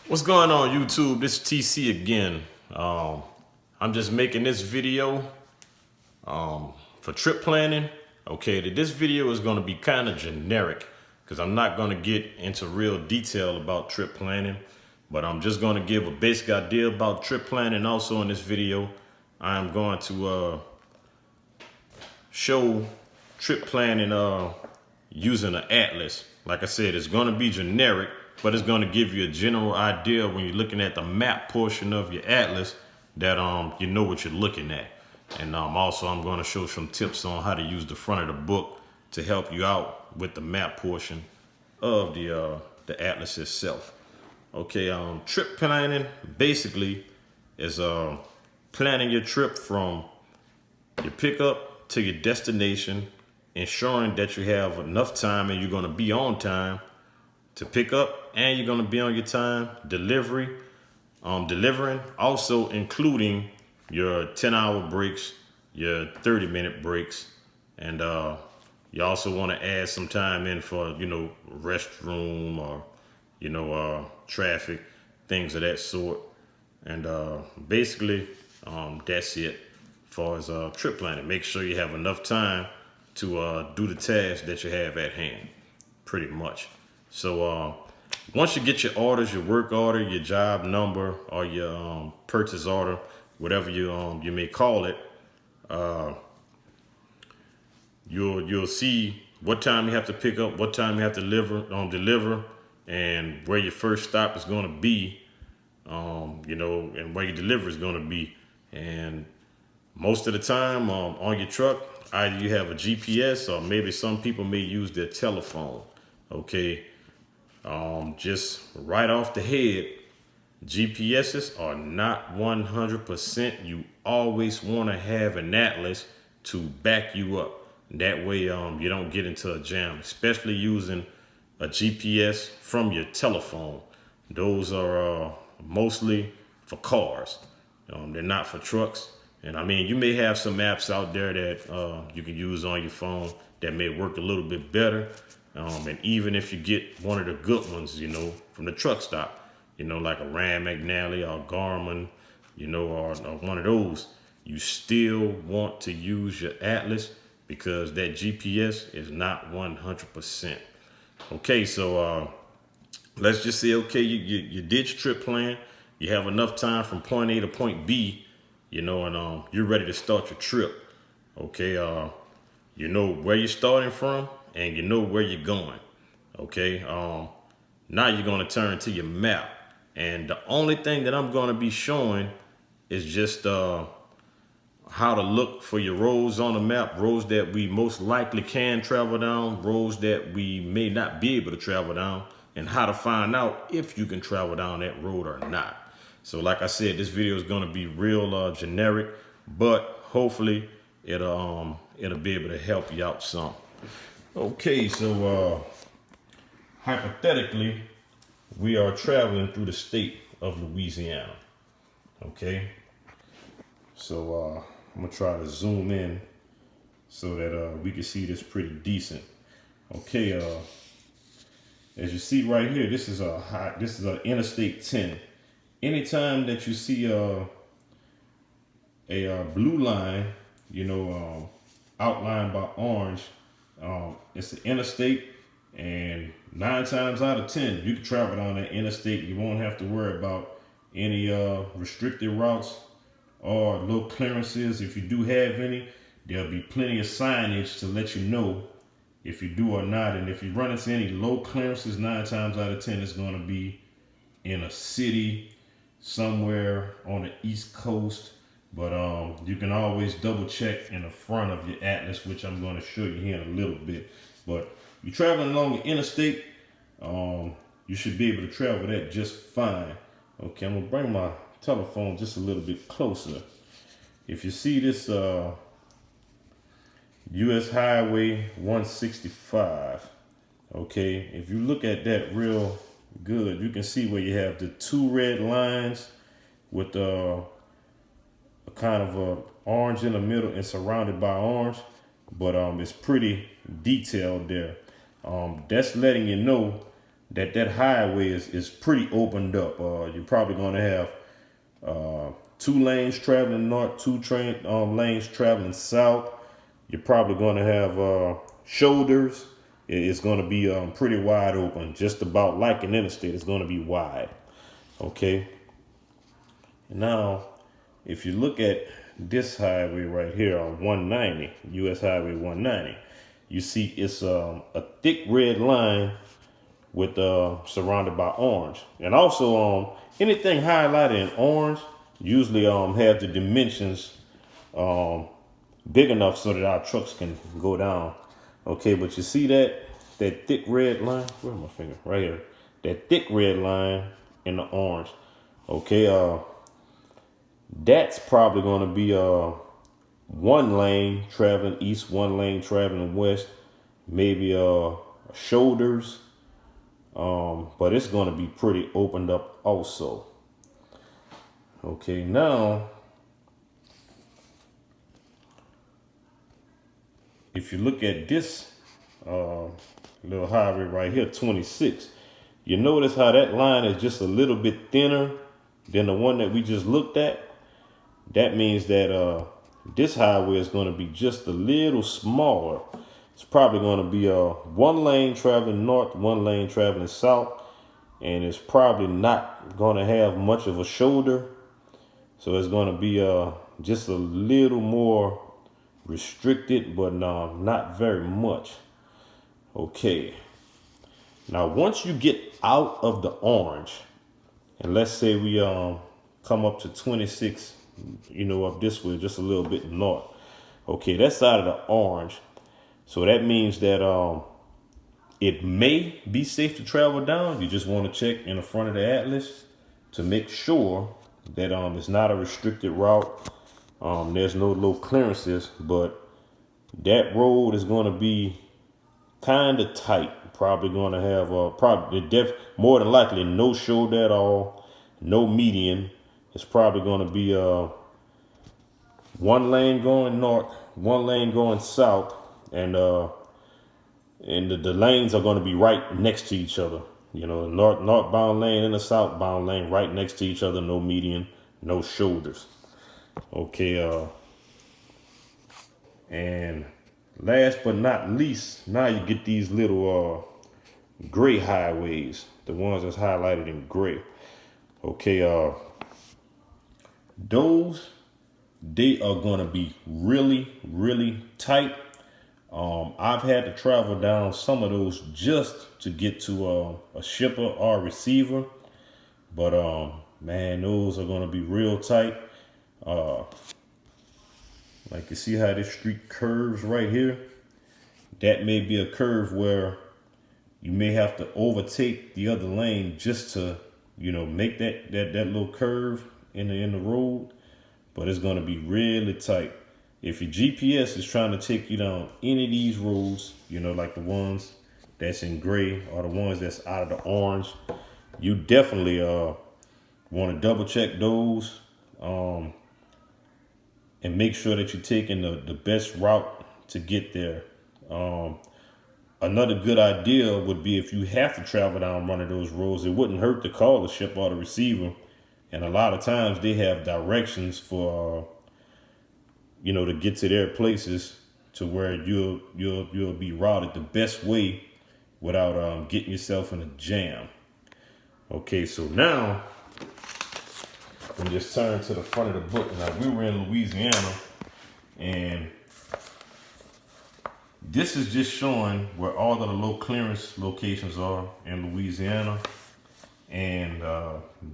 What's going on YouTube? This is TC again. I'm just making this video for trip planning. Okay, this video is going to be kind of generic because I'm not going to get into real detail about trip planning, but I'm just going to give a basic idea about trip planning. Also in this video, I'm going to show trip planning using an atlas. Like I said, it's going to be generic, but it's going to give you a general idea when you're looking at the map portion of your atlas that you know what you're looking at. And also I'm going to show some tips on how to use the front of the book to help you out with the map portion of the atlas itself. Okay, trip planning basically is planning your trip from your pickup to your destination, ensuring that you have enough time and you're going to be on time to pick up, and you're going to be on your time delivering, also including your 10-hour breaks, your 30-minute breaks, and you also want to add some time in for, restroom or, traffic, things of that sort. And basically, that's it as far as trip planning. Make sure you have enough time to do the tasks that you have at hand, pretty much. So once you get your orders, your work order, your job number, or your purchase order, whatever you may call it, you'll see what time you have to pick up, what time you have to deliver, and where your first stop is going to be, and where your delivery is going to be. And most of the time on your truck, either you have a GPS or maybe some people may use their telephone. Okay. Just right off the head, GPSs are not 100%. You always want to have an atlas to back you up. That way, you don't get into a jam, especially using a GPS from your telephone. Those are mostly for cars. They're not for trucks. And I mean, you may have some apps out there that you can use on your phone that may work a little bit better. And even if you get one of the good ones, from the truck stop, like a Ram McNally or Garmin, or one of those, you still want to use your atlas because that GPS is not 100%. Okay, so let's just say, okay, you did your trip plan. You have enough time from point A to point B, and you're ready to start your trip. Okay, you know where you're starting from and you know where you're going. Okay, now you're going to turn to your map. And the only thing that I'm going to be showing is just how to look for your roads on the map, roads that we most likely can travel down, roads that we may not be able to travel down, and how to find out if you can travel down that road or not. So like I said, this video is going to be real generic, but hopefully it'll be able to help you out some. Okay, so hypothetically, we are traveling through the state of Louisiana. Okay, so I'm gonna try to zoom in so that we can see this pretty decent. Okay, as you see right here, this is a Interstate 10. Anytime that you see a blue line, outlined by orange, it's an interstate, and 9 times out of 10 you can travel down that interstate. You won't have to worry about any restricted routes or low clearances. If you do have any, there'll be plenty of signage to let you know if you do or not. And if you run into any low clearances, 9 times out of 10 it's going to be in a city somewhere on the East Coast. But you can always double check in the front of your atlas, which I'm going to show you here in a little bit. But you're traveling along the interstate, you should be able to travel that just fine. Okay, I'm going to bring my telephone just a little bit closer. If you see this US Highway 165, okay, if you look at that real good, you can see where you have the 2 red lines with a kind of a orange in the middle and surrounded by orange, but it's pretty detailed there. That's letting you know that highway is pretty opened up. You're probably going to have 2 lanes traveling north, 2 lanes traveling south. You're probably going to have shoulders. It's going to be pretty wide open, just about like an interstate. It's going to be wide. Okay. Now, if you look at this highway right here on 190, US Highway 190, you see it's a thick red line with surrounded by orange. And also anything highlighted in orange usually have the dimensions big enough so that our trucks can go down. Okay, but you see that thick red line? Where's my finger? Right here. That thick red line in the orange. Okay, that's probably going to be 1 lane traveling east, 1 lane traveling west, maybe shoulders. But it's going to be pretty opened up also. Okay, now if you look at this little highway right here, 26, you notice how that line is just a little bit thinner than the one that we just looked at. That means that this highway is going to be just a little smaller. It's probably going to be 1 lane traveling north, 1 lane traveling south, and it's probably not going to have much of a shoulder. So it's going to be just a little more restricted, but not very much. Okay. Now, once you get out of the orange, and let's say we come up to 26, up this way, just a little bit north. Okay, that's out of the orange. So that means that it may be safe to travel down. You just want to check in the front of the atlas to make sure that it's not a restricted route. There's no low clearances, but that road is going to be kind of tight. Probably going to have more than likely no shoulder at all, no median. It's probably going to be 1 lane going north, 1 lane going south, and the lanes are going to be right next to each other. Northbound lane and the southbound lane right next to each other. No median, no shoulders. Okay. And last but not least, now you get these little gray highways, the ones that's highlighted in gray. Okay. Those, they are going to be really, really tight. I've had to travel down some of those just to get to a shipper or a receiver. But man, those are going to be real tight. Like you see how this street curves right here? That may be a curve where you may have to overtake the other lane just to, make that little curve in the road. But it's going to be really tight. If your GPS is trying to take you down any of these roads, like the ones that's in gray or the ones that's out of the orange, you definitely want to double check those and make sure that you're taking the best route to get there. Another good idea would be if you have to travel down one of those roads, it wouldn't hurt to call the ship or the receiver. And a lot of times they have directions for, to get to their places to where you'll be routed the best way without getting yourself in a jam. Okay, so now we just turn to the front of the book. Now we were in Louisiana, and this is just showing where all of the low clearance locations are in Louisiana. And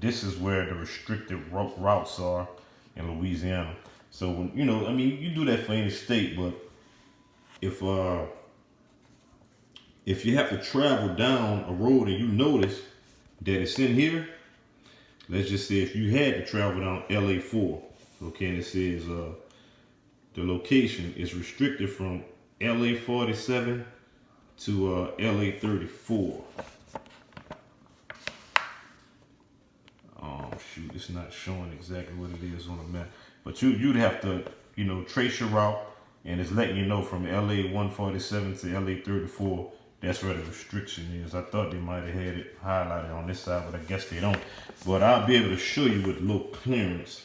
this is where the restricted routes are in Louisiana. So, you do that for any state, but if you have to travel down a road and you notice that it's in here, let's just say if you had to travel down LA 4, okay, and it says the location is restricted from LA 47 to LA 34. Shoot, it's not showing exactly what it is on the map, but you'd have to trace your route, and it's letting you know from LA 147 to LA 34 That's where the restriction is. I thought they might have had it highlighted on this side, but I guess they don't. But I'll be able to show you with low clearance.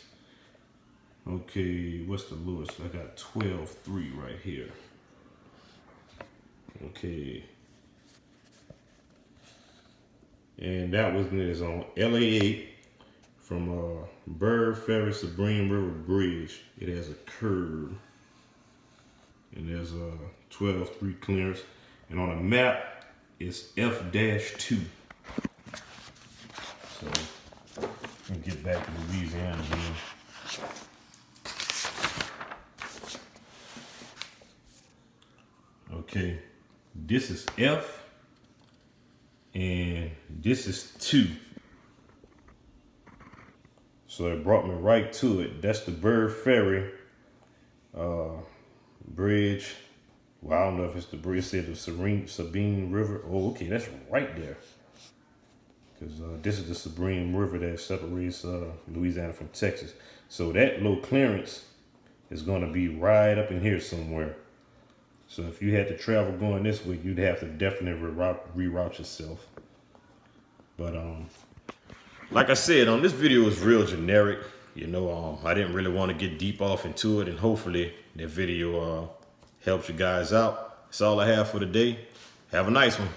Okay, what's the lowest? I got 12.3 right here. Okay. And that was on LA8 from Bird Ferry Sabine River Bridge. It has a curve. And there's a 12.3 clearance. And on the map, it's F-2. So, let me get back to Louisiana again. Okay, this is F, and this is 2. So it brought me right to it. That's the Bird Ferry bridge. Well, I don't know if it's the bridge. It said the Sabine River. Oh, okay, that's right there. Because this is the Sabine River that separates Louisiana from Texas. So that low clearance is going to be right up in here somewhere. So if you had to travel going this way, you'd have to definitely reroute yourself. But like I said, this video is real generic. You know, I didn't really want to get deep off into it, and hopefully that video helps you guys out. That's all I have for today. Have a nice one.